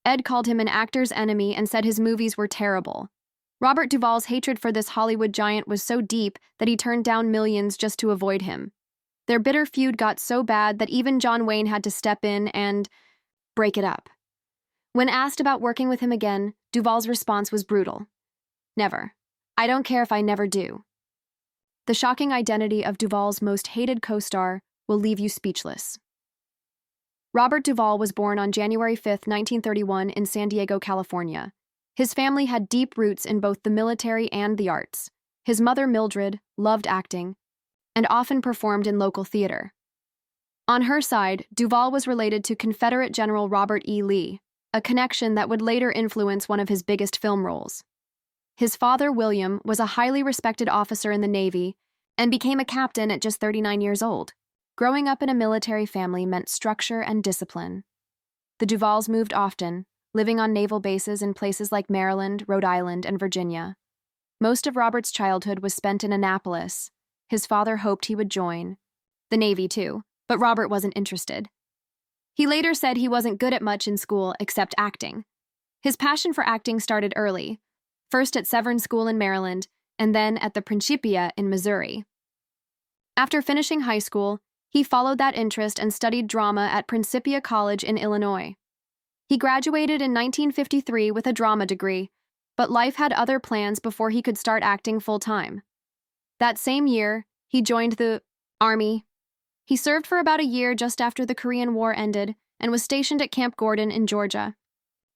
Ed called him an actor's enemy and said his movies were terrible. Robert Duvall's hatred for this Hollywood giant was so deep that he turned down millions just to avoid him. Their bitter feud got so bad that even John Wayne had to step in and break it up. When asked about working with him again, Duvall's response was brutal. Never. I don't care if I never do. The shocking identity of Duvall's most hated co-star will leave you speechless. Robert Duvall was born on January 5, 1931 in San Diego, California. His family had deep roots in both the military and the arts. His mother, Mildred, loved acting and often performed in local theater. On her side, Duvall was related to Confederate General Robert E. Lee, a connection that would later influence one of his biggest film roles. His father, William, was a highly respected officer in the Navy and became a captain at just 39 years old. Growing up in a military family meant structure and discipline. The Duvalls moved often, living on naval bases in places like Maryland, Rhode Island, and Virginia. Most of Robert's childhood was spent in Annapolis. His father hoped he would join the Navy too, but Robert wasn't interested. He later said he wasn't good at much in school except acting. His passion for acting started early, first at Severn School in Maryland, and then at the Principia in Missouri. After finishing high school, he followed that interest and studied drama at Principia College in Illinois. He graduated in 1953 with a drama degree, but life had other plans before he could start acting full-time. That same year, he joined the Army. He served for about a year just after the Korean War ended and was stationed at Camp Gordon in Georgia.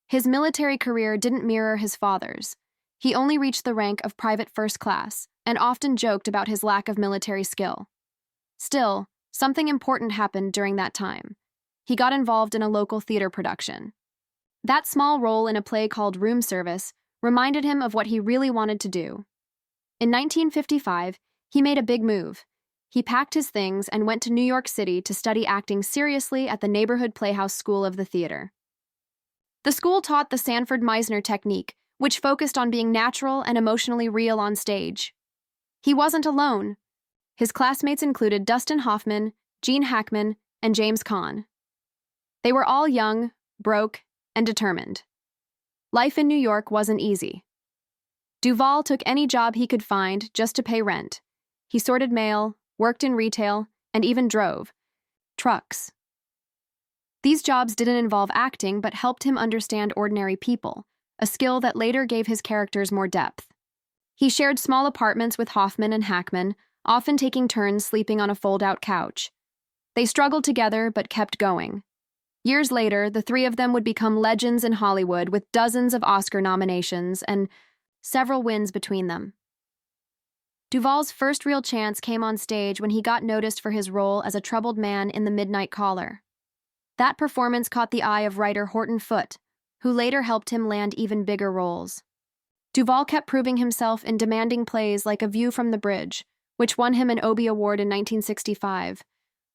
His military career didn't mirror his father's. He only reached the rank of private first class and often joked about his lack of military skill. Still, something important happened during that time. He got involved in a local theater production. That small role in a play called Room Service reminded him of what he really wanted to do. In 1955, he made a big move. He packed his things and went to New York City to study acting seriously at the neighborhood Playhouse School of the Theater. The school taught the Sanford Meisner technique, which focused on being natural and emotionally real on stage. He wasn't alone. His classmates included Dustin Hoffman, Gene Hackman, and James Caan. They were all young, broke, and determined. Life in New York wasn't easy. Duvall took any job he could find just to pay rent. He sorted mail, worked in retail, and even drove trucks. These jobs didn't involve acting but helped him understand ordinary people, a skill that later gave his characters more depth. He shared small apartments with Hoffman and Hackman, often taking turns sleeping on a fold-out couch. They struggled together but kept going. Years later, the three of them would become legends in Hollywood with dozens of Oscar nominations and several wins between them. Duvall's first real chance came on stage when he got noticed for his role as a troubled man in The Midnight Caller. That performance caught the eye of writer Horton Foote, who later helped him land even bigger roles. Duvall kept proving himself in demanding plays like A View from the Bridge, which won him an Obie Award in 1965,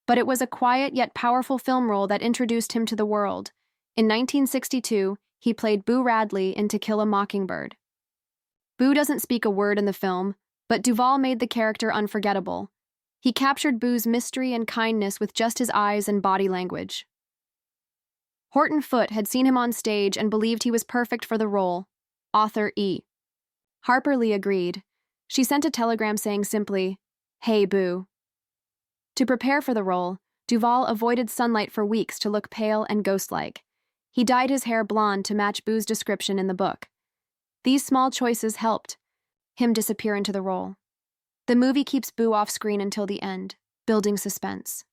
but it was a quiet yet powerful film role that introduced him to the world. In 1962, he played Boo Radley in To Kill a Mockingbird. Boo doesn't speak a word in the film, but Duvall made the character unforgettable. He captured Boo's mystery and kindness with just his eyes and body language. Horton Foote had seen him on stage and believed he was perfect for the role. Author E. Harper Lee agreed. She sent a telegram saying simply, "Hey, Boo." To prepare for the role, Duvall avoided sunlight for weeks to look pale and ghost-like. He dyed his hair blonde to match Boo's description in the book. These small choices helped him disappear into the role. The movie keeps Boo off screen until the end, building suspense.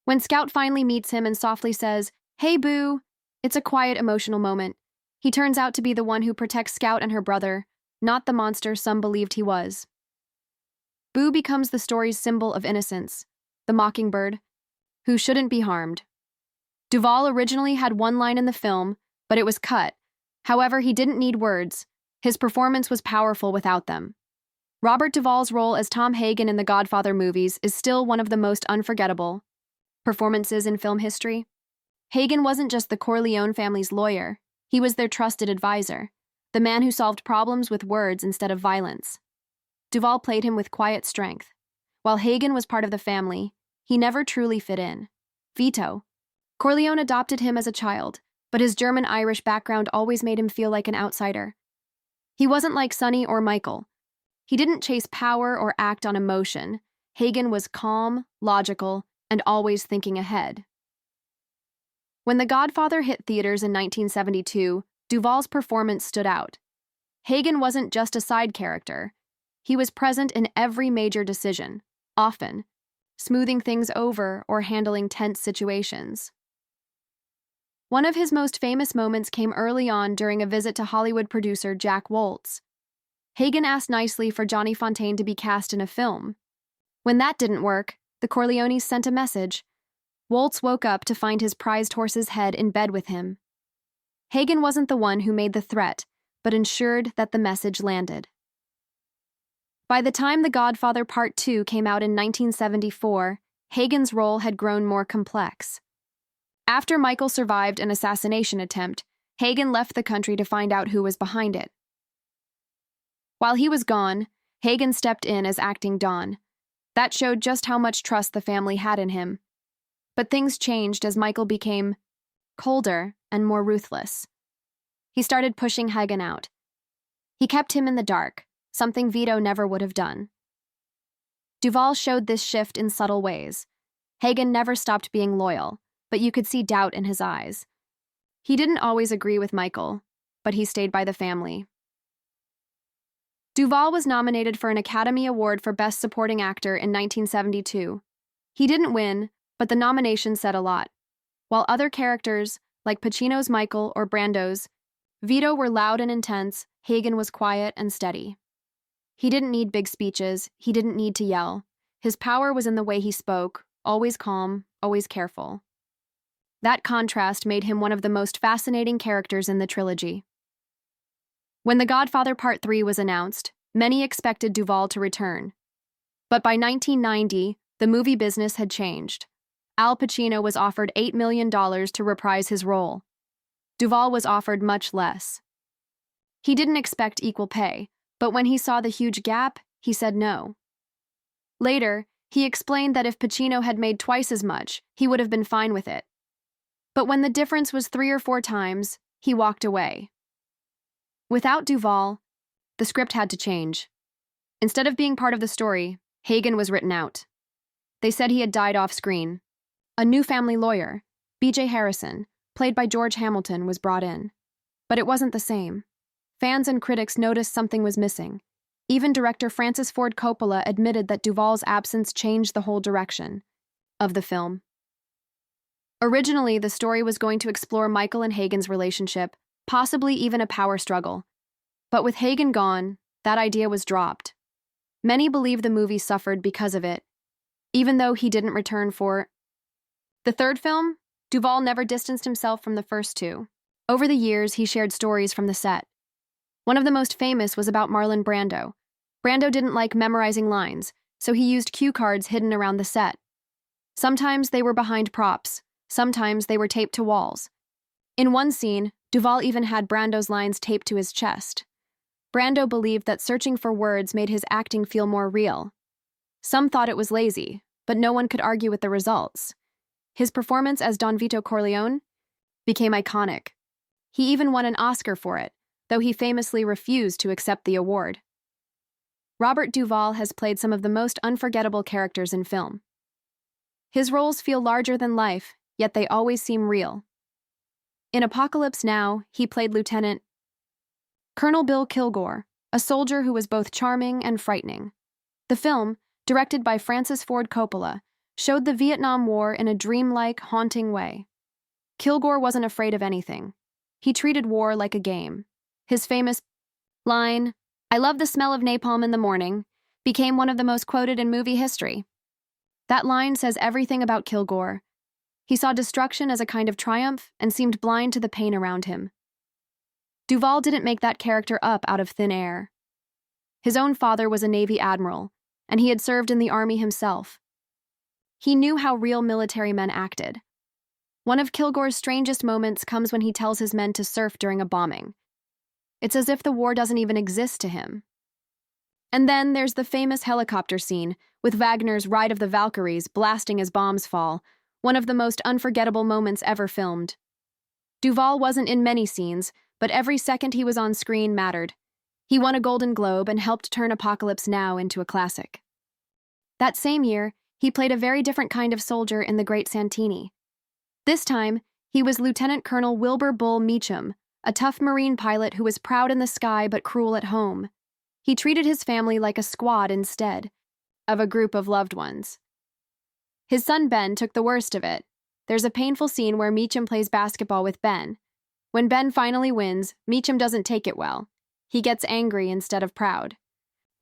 When Scout finally meets him and softly says, "Hey, Boo," it's a quiet, emotional moment. He turns out to be the one who protects Scout and her brother, not the monster some believed he was. Boo becomes the story's symbol of innocence, the mockingbird, who shouldn't be harmed. Duvall originally had one line in the film, but it was cut. However, he didn't need words. His performance was powerful without them. Robert Duvall's role as Tom Hagen in the Godfather movies is still one of the most unforgettable performances in film history. Hagen wasn't just the Corleone family's lawyer, he was their trusted advisor, the man who solved problems with words instead of violence. Duvall played him with quiet strength. While Hagen was part of the family, he never truly fit in. Vito. Corleone adopted him as a child, but his German-Irish background always made him feel like an outsider. He wasn't like Sonny or Michael. He didn't chase power or act on emotion. Hagen was calm, logical, and always thinking ahead. When The Godfather hit theaters in 1972, Duvall's performance stood out. Hagen wasn't just a side character. He was present in every major decision, often smoothing things over or handling tense situations. One of his most famous moments came early on during a visit to Hollywood producer Jack Woltz. Hagen asked nicely for Johnny Fontane to be cast in a film. When that didn't work, the Corleones sent a message. Woltz woke up to find his prized horse's head in bed with him. Hagen wasn't the one who made the threat, but ensured that the message landed. By the time The Godfather Part 2 came out in 1974, Hagen's role had grown more complex. After Michael survived an assassination attempt, Hagen left the country to find out who was behind it. While he was gone, Hagen stepped in as acting Don. That showed just how much trust the family had in him. But things changed as Michael became colder and more ruthless. He started pushing Hagen out. He kept him in the dark, something Vito never would have done. Duvall showed this shift in subtle ways. Hagen never stopped being loyal, but you could see doubt in his eyes. He didn't always agree with Michael, but he stayed by the family. Duvall was nominated for an Academy Award for Best Supporting Actor in 1972. He didn't win, but the nomination said a lot. While other characters, like Pacino's Michael or Brando's, Vito were loud and intense, Hagen was quiet and steady. He didn't need big speeches, he didn't need to yell. His power was in the way he spoke, always calm, always careful. That contrast made him one of the most fascinating characters in the trilogy. When The Godfather Part 3 was announced, many expected Duvall to return. But by 1990, the movie business had changed. Al Pacino was offered $8 million to reprise his role. Duvall was offered much less. He didn't expect equal pay, but when he saw the huge gap, he said no. Later, he explained that if Pacino had made twice as much, he would have been fine with it. But when the difference was 3 or 4 times, he walked away. Without Duvall, the script had to change. Instead of being part of the story, Hagen was written out. They said he had died off screen. A new family lawyer, B.J. Harrison, played by George Hamilton, was brought in. But it wasn't the same. Fans and critics noticed something was missing. Even director Francis Ford Coppola admitted that Duvall's absence changed the whole direction of the film. Originally, the story was going to explore Michael and Hagen's relationship, possibly even a power struggle. But with Hagen gone, that idea was dropped. Many believe the movie suffered because of it, even though he didn't return for the third film. Duvall never distanced himself from the first 2. Over the years, he shared stories from the set. One of the most famous was about Marlon Brando. Brando didn't like memorizing lines, so he used cue cards hidden around the set. Sometimes they were behind props, sometimes they were taped to walls. In one scene, Duvall even had Brando's lines taped to his chest. Brando believed that searching for words made his acting feel more real. Some thought it was lazy, but no one could argue with the results. His performance as Don Vito Corleone became iconic. He even won an Oscar for it, though he famously refused to accept the award. Robert Duvall has played some of the most unforgettable characters in film. His roles feel larger than life, yet they always seem real. In Apocalypse Now, he played Lieutenant Colonel Bill Kilgore, a soldier who was both charming and frightening. The film, directed by Francis Ford Coppola, showed the Vietnam War in a dreamlike, haunting way. Kilgore wasn't afraid of anything. He treated war like a game. His famous line, "I love the smell of napalm in the morning," became one of the most quoted in movie history. That line says everything about Kilgore. He saw destruction as a kind of triumph and seemed blind to the pain around him. Duvall didn't make that character up out of thin air. His own father was a Navy admiral, and he had served in the Army himself. He knew how real military men acted. One of Kilgore's strangest moments comes when he tells his men to surf during a bombing. It's as if the war doesn't even exist to him. And then there's the famous helicopter scene, with Wagner's Ride of the Valkyries blasting as bombs fall, one of the most unforgettable moments ever filmed. Duvall wasn't in many scenes, but every second he was on screen mattered. He won a Golden Globe and helped turn Apocalypse Now into a classic. That same year, he played a very different kind of soldier in The Great Santini. This time, he was Lieutenant Colonel Wilbur Bull Meacham, a tough Marine pilot who was proud in the sky but cruel at home. He treated his family like a squad instead of a group of loved ones. His son Ben took the worst of it. There's a painful scene where Meacham plays basketball with Ben. When Ben finally wins, Meacham doesn't take it well. He gets angry instead of proud.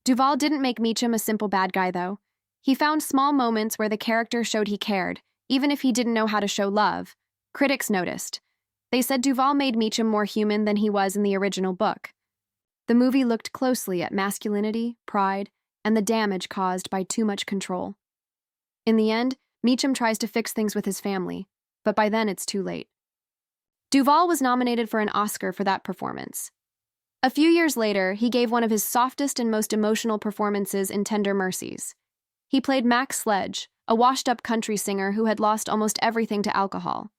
Duvall didn't make Meacham a simple bad guy, though. He found small moments where the character showed he cared, even if he didn't know how to show love. Critics noticed. They said Duvall made Meacham more human than he was in the original book. The movie looked closely at masculinity, pride, and the damage caused by too much control. In the end, Meacham tries to fix things with his family, but by then it's too late. Duvall was nominated for an Oscar for that performance. A few years later, he gave one of his softest and most emotional performances in Tender Mercies. He played Max Sledge, a washed-up country singer who had lost almost everything to alcohol.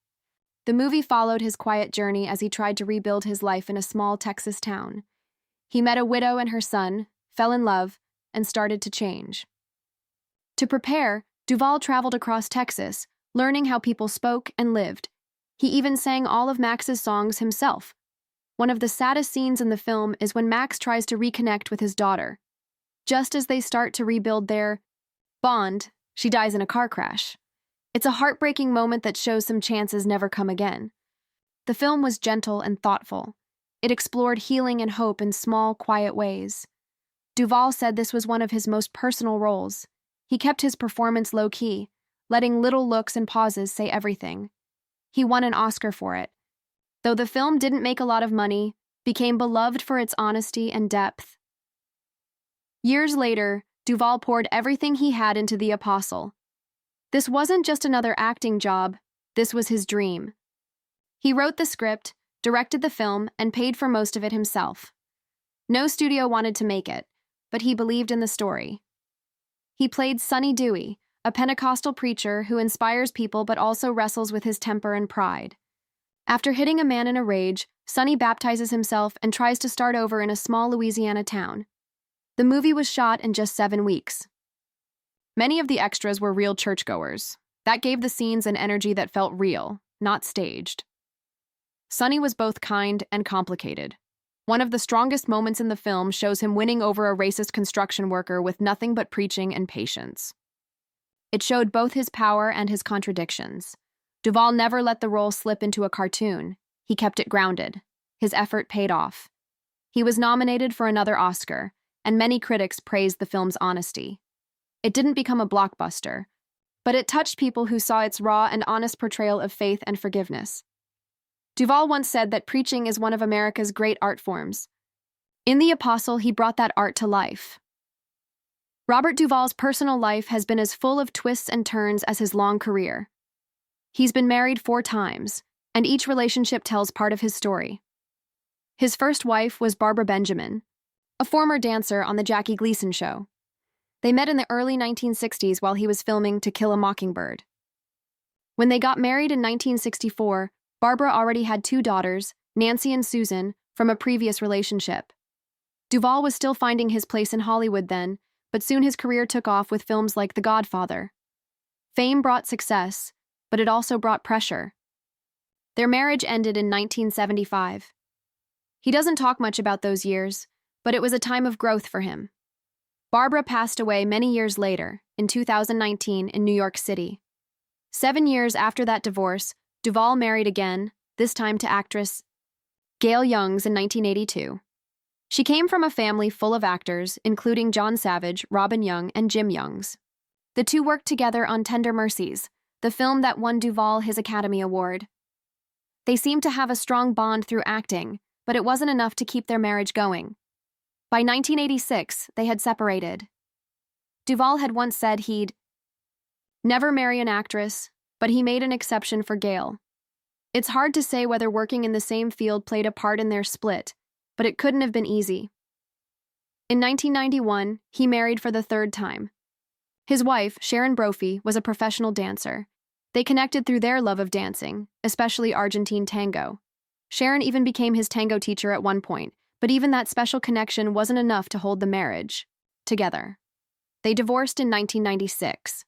The movie followed his quiet journey as he tried to rebuild his life in a small Texas town. He met a widow and her son, fell in love, and started to change. To prepare, Duvall traveled across Texas, learning how people spoke and lived. He even sang all of Max's songs himself. One of the saddest scenes in the film is when Max tries to reconnect with his daughter. Just as they start to rebuild their bond, she dies in a car crash. It's a heartbreaking moment that shows some chances never come again. The film was gentle and thoughtful. It explored healing and hope in small, quiet ways. Duvall said this was one of his most personal roles. He kept his performance low-key, letting little looks and pauses say everything. He won an Oscar for it. Though the film didn't make a lot of money, became beloved for its honesty and depth. Years later, Duvall poured everything he had into The Apostle. This wasn't just another acting job, this was his dream. He wrote the script, directed the film, and paid for most of it himself. No studio wanted to make it, but he believed in the story. He played Sonny Dewey, a Pentecostal preacher who inspires people but also wrestles with his temper and pride. After hitting a man in a rage, Sonny baptizes himself and tries to start over in a small Louisiana town. The movie was shot in just 7 weeks. Many of the extras were real churchgoers. That gave the scenes an energy that felt real, not staged. Sonny was both kind and complicated. One of the strongest moments in the film shows him winning over a racist construction worker with nothing but preaching and patience. It showed both his power and his contradictions. Duvall never let the role slip into a cartoon. He kept it grounded. His effort paid off. He was nominated for another Oscar, and many critics praised the film's honesty. It didn't become a blockbuster, but it touched people who saw its raw and honest portrayal of faith and forgiveness. Duvall once said that preaching is one of America's great art forms. In The Apostle, he brought that art to life. Robert Duvall's personal life has been as full of twists and turns as his long career. He's been married 4 times, and each relationship tells part of his story. His first wife was Barbara Benjamin, a former dancer on the Jackie Gleason Show. They met in the early 1960s while he was filming To Kill a Mockingbird. When they got married in 1964, Barbara already had 2 daughters, Nancy and Susan, from a previous relationship. Duvall was still finding his place in Hollywood then, but soon his career took off with films like The Godfather. Fame brought success, but it also brought pressure. Their marriage ended in 1975. He doesn't talk much about those years, but it was a time of growth for him. Barbara passed away many years later, in 2019 in New York City. 7 years after that divorce, Duvall married again, this time to actress Gail Youngs in 1982. She came from a family full of actors, including John Savage, Robin Young, and Jim Youngs. The two worked together on Tender Mercies, the film that won Duvall his Academy Award. They seemed to have a strong bond through acting, but it wasn't enough to keep their marriage going. By 1986, they had separated. Duvall had once said he'd never marry an actress, but he made an exception for Gail. It's hard to say whether working in the same field played a part in their split, but it couldn't have been easy. In 1991, he married for the 3rd time. His wife, Sharon Brophy, was a professional dancer. They connected through their love of dancing, especially Argentine tango. Sharon even became his tango teacher at one point, but even that special connection wasn't enough to hold the marriage together. They divorced in 1996.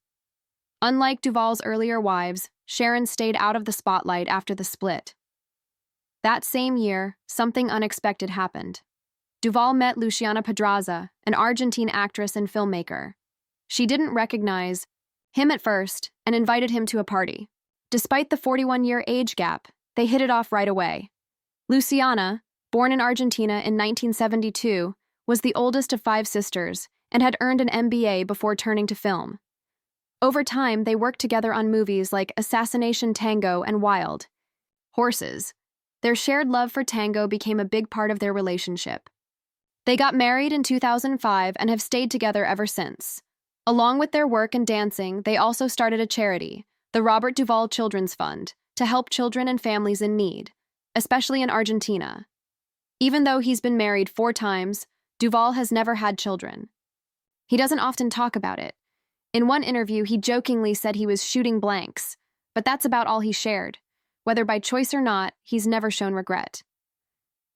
Unlike Duvall's earlier wives, Sharon stayed out of the spotlight after the split. That same year, something unexpected happened. Duvall met Luciana Pedraza, an Argentine actress and filmmaker. She didn't recognize him at first and invited him to a party. Despite the 41-year age gap, they hit it off right away. Luciana, born in Argentina in 1972, was the oldest of 5 sisters and had earned an MBA before turning to film. Over time, they worked together on movies like Assassination Tango and Wild Horses. Their shared love for tango became a big part of their relationship. They got married in 2005 and have stayed together ever since. Along with their work and dancing, they also started a charity, the Robert Duvall Children's Fund, to help children and families in need, especially in Argentina. Even though he's been married 4 times, Duvall has never had children. He doesn't often talk about it. In one interview, he jokingly said he was shooting blanks, but that's about all he shared. Whether by choice or not, he's never shown regret.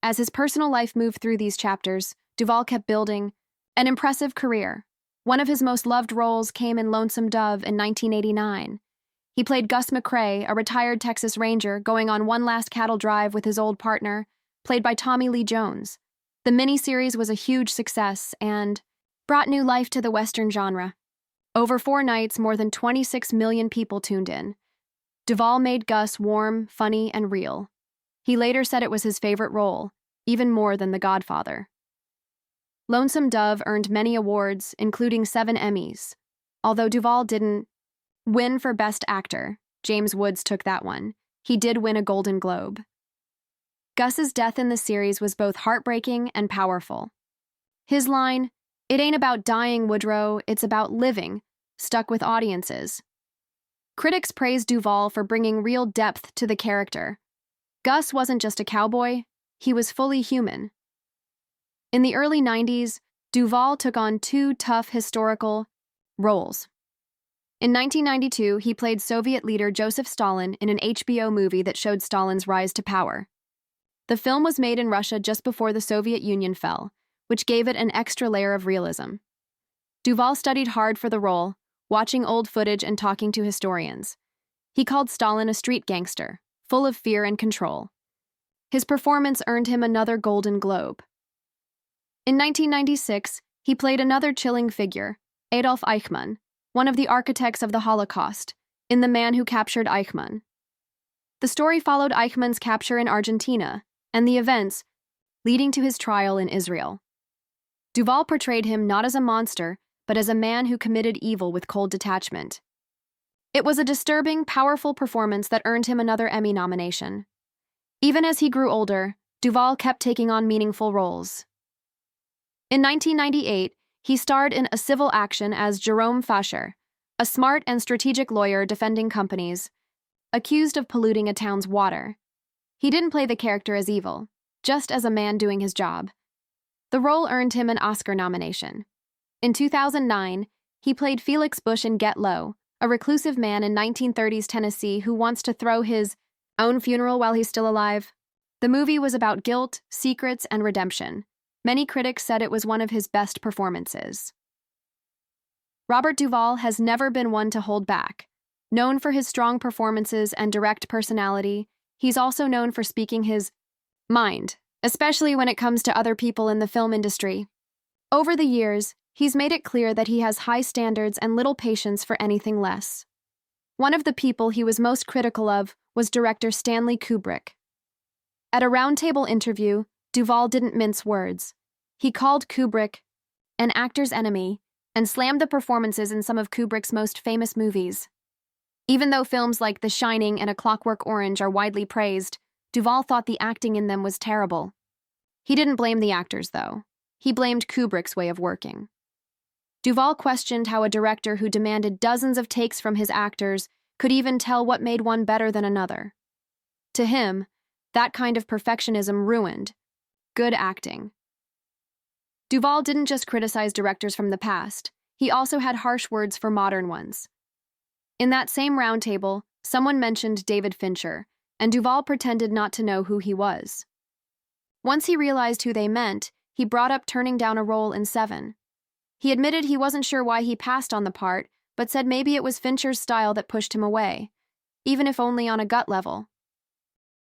As his personal life moved through these chapters, Duvall kept building an impressive career. One of his most loved roles came in Lonesome Dove in 1989. He played Gus McCrae, a retired Texas Ranger, going on one last cattle drive with his old partner, played by Tommy Lee Jones. The miniseries was a huge success and brought new life to the Western genre. Over 4 nights, more than 26 million people tuned in. Duvall made Gus warm, funny, and real. He later said it was his favorite role, even more than The Godfather. Lonesome Dove earned many awards, including 7 Emmys. Although Duvall didn't win for Best Actor, James Woods took that one. He did win a Golden Globe. Gus's death in the series was both heartbreaking and powerful. His line, "It ain't about dying, Woodrow, it's about living," stuck with audiences. Critics praised Duvall for bringing real depth to the character. Gus wasn't just a cowboy, he was fully human. In the early 90s, Duvall took on 2 tough historical roles. In 1992, he played Soviet leader Joseph Stalin in an HBO movie that showed Stalin's rise to power. The film was made in Russia just before the Soviet Union fell, which gave it an extra layer of realism. Duvall studied hard for the role, watching old footage and talking to historians. He called Stalin a street gangster, full of fear and control. His performance earned him another Golden Globe. In 1996, he played another chilling figure, Adolf Eichmann, one of the architects of the Holocaust, in The Man Who Captured Eichmann. The story followed Eichmann's capture in Argentina and the events leading to his trial in Israel. Duvall portrayed him not as a monster, but as a man who committed evil with cold detachment. It was a disturbing, powerful performance that earned him another Emmy nomination. Even as he grew older, Duvall kept taking on meaningful roles. In 1998, he starred in A Civil Action as Jerome Fasher, a smart and strategic lawyer defending companies accused of polluting a town's water. He didn't play the character as evil, just as a man doing his job. The role earned him an Oscar nomination. In 2009, he played Felix Bush in Get Low, a reclusive man in 1930s Tennessee who wants to throw his own funeral while he's still alive. The movie was about guilt, secrets, and redemption. Many critics said it was one of his best performances. Robert Duvall has never been one to hold back. Known for his strong performances and direct personality, he's also known for speaking his mind, especially when it comes to other people in the film industry. Over the years, he's made it clear that he has high standards and little patience for anything less. One of the people he was most critical of was director Stanley Kubrick. At a roundtable interview, Duvall didn't mince words. He called Kubrick an actor's enemy and slammed the performances in some of Kubrick's most famous movies. Even though films like The Shining and A Clockwork Orange are widely praised, Duvall thought the acting in them was terrible. He didn't blame the actors, though. He blamed Kubrick's way of working. Duvall questioned how a director who demanded dozens of takes from his actors could even tell what made one better than another. To him, that kind of perfectionism ruined good acting. Duvall didn't just criticize directors from the past, he also had harsh words for modern ones. In that same roundtable, someone mentioned David Fincher, and Duvall pretended not to know who he was. Once he realized who they meant, he brought up turning down a role in Seven. He admitted he wasn't sure why he passed on the part, but said maybe it was Fincher's style that pushed him away, even if only on a gut level.